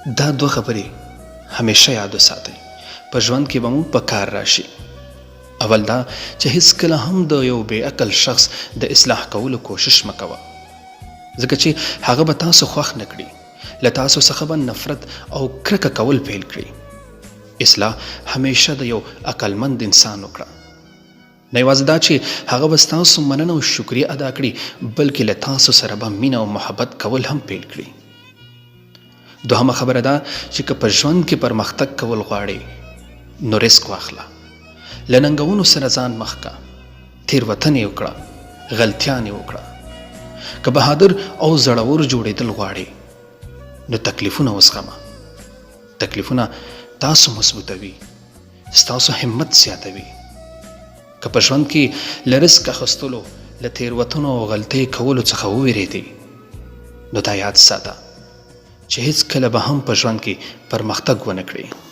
دا دوه خبرې همیشه یاد وساتئ، په ژوند کې به مو په کار راشي. اول دا چې هیڅکله هم د یو بې عقل شخص د اصلاح کولو کوشش مه کوه، ځکه چې هغه به تاسو خوښ نه کړي، له تاسو څخه به نفرت او کرکه کول پیل کړي. اصلاح همیشه د یو عقلمند انسان وکړه، نه یوازې دا چې هغه به ستاسو مننه او شکریه ادا کړي، بلکې له تاسو سره به مینه او محبت کول هم پیل کړي. دوهمه خبره ده چې که په ژوند کې پرمختګ کول غواړئ نو ریسک واخله، له ننګونو سره ځان مخ کا، تېروتنې وکړه، غلطیانې وکړه. که بهادر او زړور جوړېدل غواړئ نو تکلیفونه وزغمه. تکلیفونه تاسو مضبوطوي، ستاسو همت زیاتوي. که په ژوند کې له رزق اخیستلو، له تېروتنو او غلطۍ کولو څخه ووېرېدئ نو دا یاد ساته چې هیڅکله به هم په ژوند کې پرمختګ ونه کړئ.